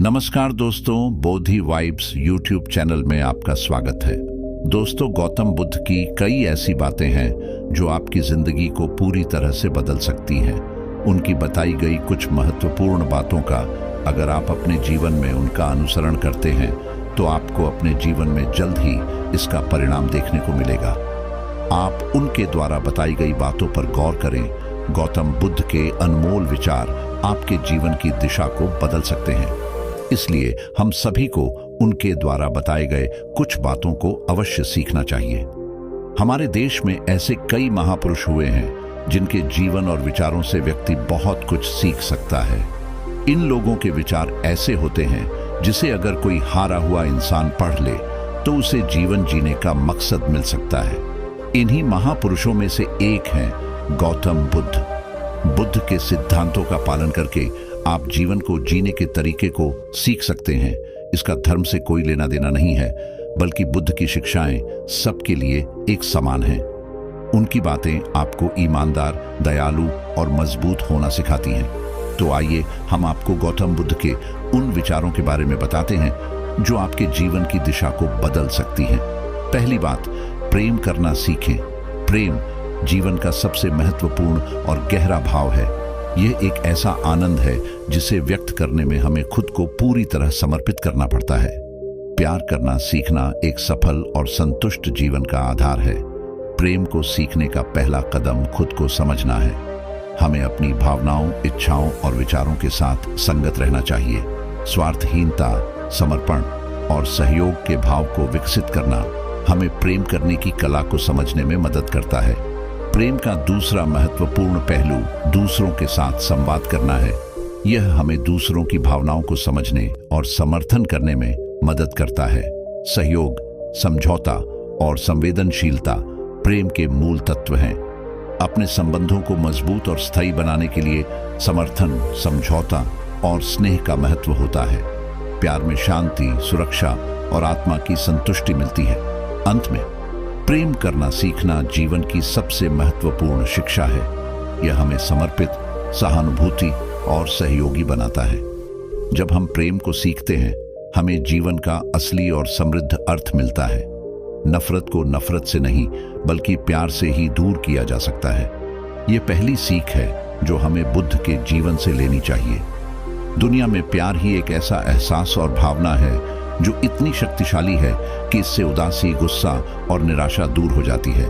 नमस्कार दोस्तों, बोधि vibes YouTube channel में आपका स्वागत है। दोस्तों, गौतम बुद्ध की कई ऐसी बातें हैं जो आपकी जिंदगी को पूरी तरह से बदल सकती हैं। उनकी बताई गई कुछ महत्वपूर्ण बातों का अगर आप अपने जीवन में उनका अनुसरण करते हैं तो आपको अपने जीवन में जल्द ही इसका परिणाम देखने को मिलेगा। आप उनके द्वारा बताई गई बातों पर गौर करें। गौतम बुद्ध के अनमोल विचार आपके जीवन की दिशा को बदल सकते हैं, इसलिए हम सभी को उनके द्वारा बताए गए कुछ बातों को अवश्य सीखना चाहिए। हमारे देश में ऐसे कई महापुरुष हुए हैं जिनके जीवन और विचारों से व्यक्ति बहुत कुछ सीख सकता है। इन लोगों के विचार ऐसे होते हैं जिसे अगर कोई हारा हुआ इंसान पढ़ ले तो उसे जीवन जीने का मकसद मिल सकता है। इन्हीं महापुरुषों में से एक हैं गौतम बुद्ध। बुद्ध के सिद्धांतों का पालन करके आप जीवन को जीने के तरीके को सीख सकते हैं। इसका धर्म से कोई लेना देना नहीं है, बल्कि बुद्ध की शिक्षाएं सबके लिए एक समान हैं। उनकी बातें आपको ईमानदार, दयालु और मजबूत होना सिखाती हैं। तो आइए हम आपको गौतम बुद्ध के उन विचारों के बारे में बताते हैं जो आपके जीवन की दिशा को बदल सकती हैं। पहली बात, प्रेम करना सीखें। प्रेम जीवन का सबसे महत्वपूर्ण और गहरा भाव है। यह एक ऐसा आनंद है जिसे व्यक्त करने में हमें खुद को पूरी तरह समर्पित करना पड़ता है। प्यार करना सीखना एक सफल और संतुष्ट जीवन का आधार है। प्रेम को सीखने का पहला कदम खुद को समझना है। हमें अपनी भावनाओं, इच्छाओं और विचारों के साथ संगत रहना चाहिए। स्वार्थहीनता, समर्पण और सहयोग के भाव को विकसित करना हमें प्रेम करने की कला को समझने में मदद करता है। प्रेम का दूसरा महत्वपूर्ण पहलू दूसरों के साथ संवाद करना है। यह हमें दूसरों की भावनाओं को समझने और समर्थन करने में मदद करता है। सहयोग, समझौता और संवेदनशीलता प्रेम के मूल तत्व हैं। अपने संबंधों को मजबूत और स्थायी बनाने के लिए समर्थन, समझौता और स्नेह का महत्व होता है। प्यार में शांति, सुरक्षा और आत्मा की संतुष्टि मिलती है। अंत में, प्रेम करना सीखना जीवन की सबसे महत्वपूर्ण शिक्षा है। यह हमें समर्पित, सहानुभूति और सहयोगी बनाता है। जब हम प्रेम को सीखते हैं, हमें जीवन का असली और समृद्ध अर्थ मिलता है। नफरत को नफरत से नहीं, बल्कि प्यार से ही दूर किया जा सकता है। यह पहली सीख है जो हमें बुद्ध के जीवन से लेनी चाहिए। दुनिया में प्यार ही एक ऐसा एहसास और भावना है जो इतनी शक्तिशाली है कि इससे उदासी, गुस्सा और निराशा दूर हो जाती है।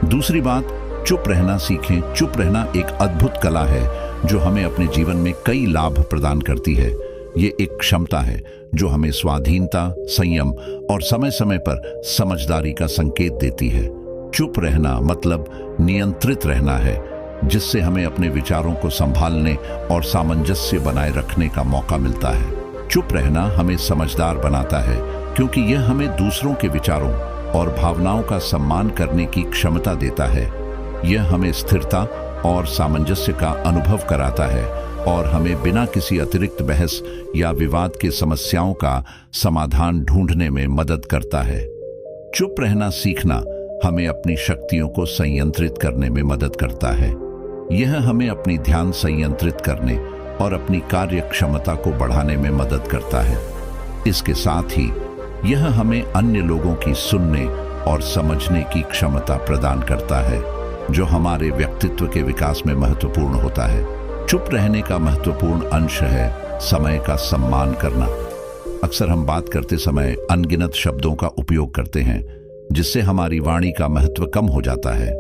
दूसरी बात, चुप रहना सीखें। चुप रहना एक अद्भुत कला है जो हमें अपने जीवन में कई लाभ प्रदान करती है। ये एक क्षमता है जो हमें स्वाधीनता, संयम और समय समय पर समझदारी का संकेत देती है। चुप रहना मतलब नियंत्रित रहना है, जिससे हमें अपने विचारों को संभालने और सामंजस्य बनाए रखने का मौका मिलता है। चुप रहना हमें समझदार बनाता है क्योंकि यह हमें दूसरों के विचारों और भावनाओं का सम्मान करने की क्षमता देता है। यह हमें स्थिरता और सामंजस्य का अनुभव कराता है और हमें बिना किसी अतिरिक्त बहस या विवाद के समस्याओं का समाधान ढूंढने में मदद करता है। चुप रहना सीखना हमें अपनी शक्तियों को संयंत्रित करने में मदद करता है। यह हमें अपनी ध्यान संयंत्रित करने और अपनी कार्य क्षमता को बढ़ाने में मदद करता है। इसके साथ ही यह हमें अन्य लोगों की सुनने और समझने की क्षमता प्रदान करता है, जो हमारे व्यक्तित्व के विकास में महत्वपूर्ण होता है। चुप रहने का महत्वपूर्ण अंश है समय का सम्मान करना। अक्सर हम बात करते समय अनगिनत शब्दों का उपयोग करते हैं, जिससे हमारी वाणी का महत्व कम हो जाता है।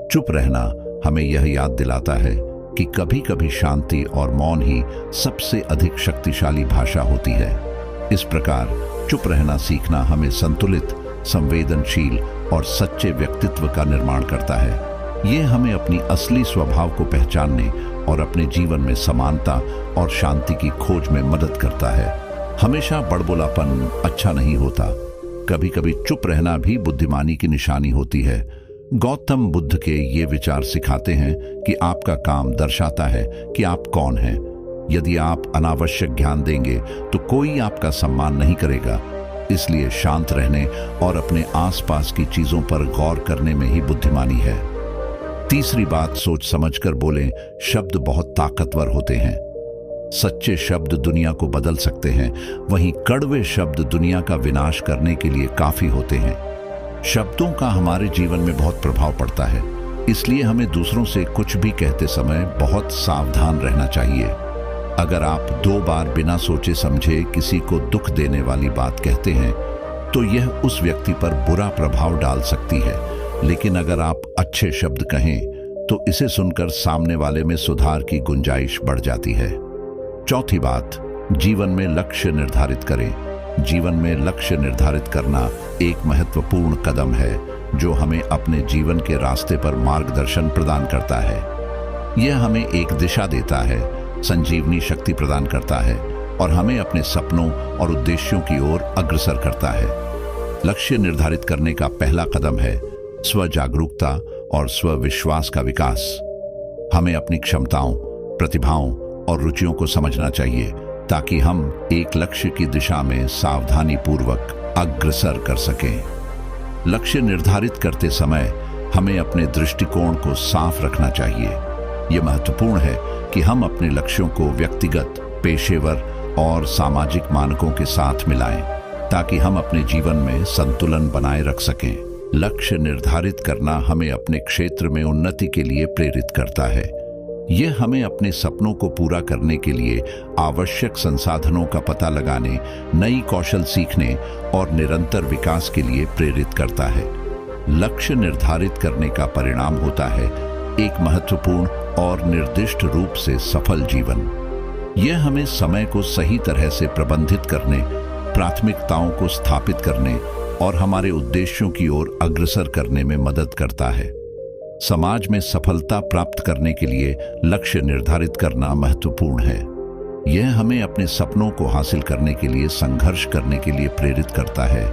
चुप रहना हमें यह याद दिलाता है कि कभी कभी शांति और मौन ही सबसे अधिक शक्तिशाली भाषा होती है। इस प्रकार चुप रहना सीखना हमें संतुलित, संवेदनशील और सच्चे व्यक्तित्व का निर्माण करता है। यह हमें अपनी असली स्वभाव को पहचानने और अपने जीवन में समानता और शांति की खोज में मदद करता है। हमेशा बड़बोलापन अच्छा नहीं होता। कभी कभी चुप रहना भी बुद्धिमानी की निशानी होती है। गौतम बुद्ध के ये विचार सिखाते हैं कि आपका काम दर्शाता है कि आप कौन हैं। यदि आप अनावश्यक ध्यान देंगे तो कोई आपका सम्मान नहीं करेगा। इसलिए शांत रहने और अपने आसपास की चीजों पर गौर करने में ही बुद्धिमानी है। तीसरी बात, सोच समझकर बोलें। शब्द बहुत ताकतवर होते हैं। सच्चे शब्द दुनिया को बदल सकते हैं, वहीं कड़वे शब्द दुनिया का विनाश करने के लिए काफी होते हैं। शब्दों का हमारे जीवन में बहुत प्रभाव पड़ता है, इसलिए हमें दूसरों से कुछ भी कहते समय बहुत सावधान रहना चाहिए। अगर आप 2 बार बिना सोचे समझे किसी को दुख देने वाली बात कहते हैं तो यह उस व्यक्ति पर बुरा प्रभाव डाल सकती है, लेकिन अगर आप अच्छे शब्द कहें तो इसे सुनकर सामने वाले में सुधार की गुंजाइश बढ़ जाती है। चौथी बात, जीवन में लक्ष्य निर्धारित करें। जीवन में लक्ष्य निर्धारित करना एक महत्वपूर्ण कदम है जो हमें अपने जीवन के रास्ते पर मार्गदर्शन प्रदान करता है। यह हमें एक दिशा देता है, संजीवनी शक्ति प्रदान करता है और हमें अपने सपनों और उद्देश्यों की ओर अग्रसर करता है। लक्ष्य निर्धारित करने का पहला कदम है स्व जागरूकता और स्व विश्वास का विकास। हमें अपनी क्षमताओं, प्रतिभाओं और रुचियों को समझना चाहिए ताकि हम एक लक्ष्य की दिशा में सावधानी पूर्वक अग्रसर कर सकें। लक्ष्य निर्धारित करते समय हमें अपने दृष्टिकोण को साफ रखना चाहिए। यह महत्वपूर्ण है कि हम अपने लक्ष्यों को व्यक्तिगत, पेशेवर और सामाजिक मानकों के साथ मिलाएं ताकि हम अपने जीवन में संतुलन बनाए रख सकें। लक्ष्य निर्धारित करना हमें अपने क्षेत्र में उन्नति के लिए प्रेरित करता है। यह हमें अपने सपनों को पूरा करने के लिए आवश्यक संसाधनों का पता लगाने, नई कौशल सीखने और निरंतर विकास के लिए प्रेरित करता है। लक्ष्य निर्धारित करने का परिणाम होता है एक महत्वपूर्ण और निर्दिष्ट रूप से सफल जीवन। यह हमें समय को सही तरह से प्रबंधित करने, प्राथमिकताओं को स्थापित करने और हमारे उद्देश्यों की ओर अग्रसर करने में मदद करता है। समाज में सफलता प्राप्त करने के लिए लक्ष्य निर्धारित करना महत्वपूर्ण है। यह हमें अपने सपनों को हासिल करने के लिए संघर्ष करने के लिए प्रेरित करता है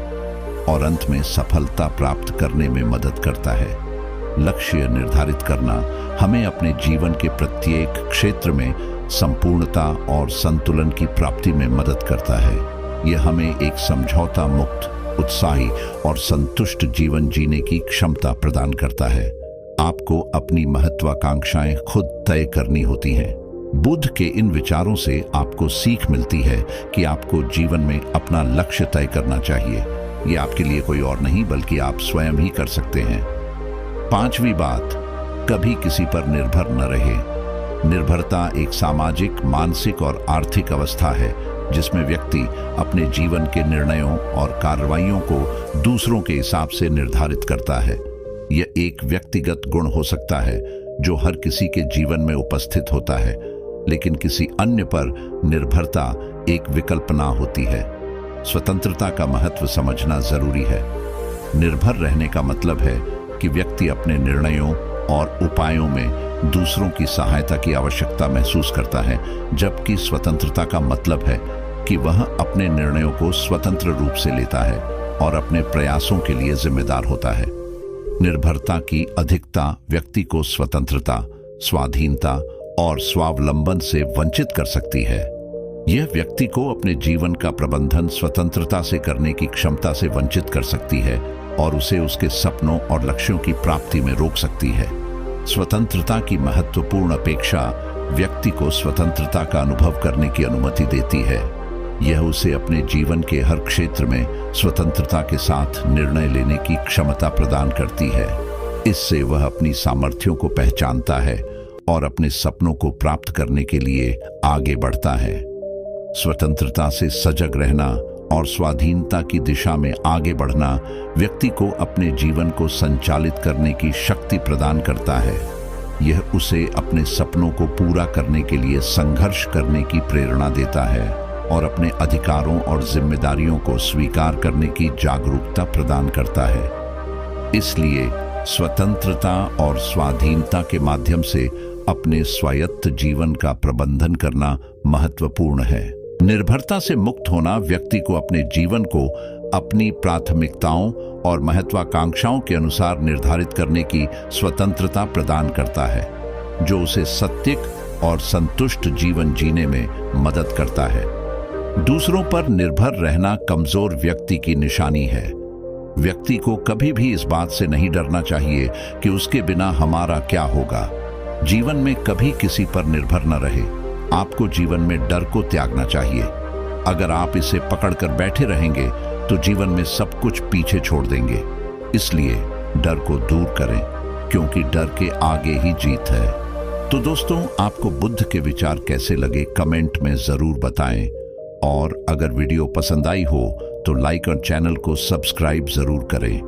और अंत में सफलता प्राप्त करने में मदद करता है। लक्ष्य निर्धारित करना हमें अपने जीवन के प्रत्येक क्षेत्र में संपूर्णता और संतुलन की प्राप्ति में मदद करता है। यह हमें एक समझौता मुक्त, उत्साही और संतुष्ट जीवन जीने की क्षमता प्रदान करता है। आपको अपनी महत्वाकांक्षाएं खुद तय करनी होती हैं। बुद्ध के इन विचारों से आपको सीख मिलती है कि आपको जीवन में अपना लक्ष्य तय करना चाहिए। यह आपके लिए कोई और नहीं बल्कि आप स्वयं ही कर सकते हैं। 5वीं बात, कभी किसी पर निर्भर न रहे। निर्भरता एक सामाजिक, मानसिक और आर्थिक अवस्था है जिसमें व्यक्ति अपने जीवन के निर्णयों और कार्रवाइयों को दूसरों के हिसाब से निर्धारित करता है। यह एक व्यक्तिगत गुण हो सकता है जो हर किसी के जीवन में उपस्थित होता है, लेकिन किसी अन्य पर निर्भरता एक विकल्पना होती है। स्वतंत्रता का महत्व समझना जरूरी है। निर्भर रहने का मतलब है कि व्यक्ति अपने निर्णयों और उपायों में दूसरों की सहायता की आवश्यकता महसूस करता है, जबकि स्वतंत्रता का मतलब है कि वह अपने निर्णयों को स्वतंत्र रूप से लेता है और अपने प्रयासों के लिए जिम्मेदार होता है। निर्भरता की अधिकता व्यक्ति को स्वतंत्रता, स्वाधीनता और स्वावलंबन से वंचित कर सकती है। यह व्यक्ति को अपने जीवन का प्रबंधन स्वतंत्रता से करने की क्षमता से वंचित कर सकती है और उसे उसके सपनों और लक्ष्यों की प्राप्ति में रोक सकती है। स्वतंत्रता की महत्वपूर्ण अपेक्षा व्यक्ति को स्वतंत्रता का अनुभव करने की अनुमति देती है। यह उसे अपने जीवन के हर क्षेत्र में स्वतंत्रता के साथ निर्णय लेने की क्षमता प्रदान करती है। इससे वह अपनी सामर्थ्यों को पहचानता है और अपने सपनों को प्राप्त करने के लिए आगे बढ़ता है। स्वतंत्रता से सजग रहना और स्वाधीनता की दिशा में आगे बढ़ना व्यक्ति को अपने जीवन को संचालित करने की शक्ति प्रदान करता है। यह उसे अपने सपनों को पूरा करने के लिए संघर्ष करने की प्रेरणा देता है और अपने अधिकारों और जिम्मेदारियों को स्वीकार करने की जागरूकता प्रदान करता है। इसलिए स्वतंत्रता और स्वाधीनता के माध्यम से अपने स्वायत्त जीवन का प्रबंधन करना महत्वपूर्ण है। निर्भरता से मुक्त होना व्यक्ति को अपने जीवन को अपनी प्राथमिकताओं और महत्वाकांक्षाओं के अनुसार निर्धारित करने की स्वतंत्रता प्रदान करता है, जो उसे सटीक और संतुष्ट जीवन जीने में मदद करता है। दूसरों पर निर्भर रहना कमजोर व्यक्ति की निशानी है। व्यक्ति को कभी भी इस बात से नहीं डरना चाहिए कि उसके बिना हमारा क्या होगा। जीवन में कभी किसी पर निर्भर न रहे। आपको जीवन में डर को त्यागना चाहिए। अगर आप इसे पकड़कर बैठे रहेंगे तो जीवन में सब कुछ पीछे छोड़ देंगे। इसलिए डर को दूर करें, क्योंकि डर के आगे ही जीत है। तो दोस्तों, आपको बुद्ध के विचार कैसे लगे कमेंट में जरूर बताएं, और अगर वीडियो पसंद आई हो तो लाइक और चैनल को सब्सक्राइब जरूर करें।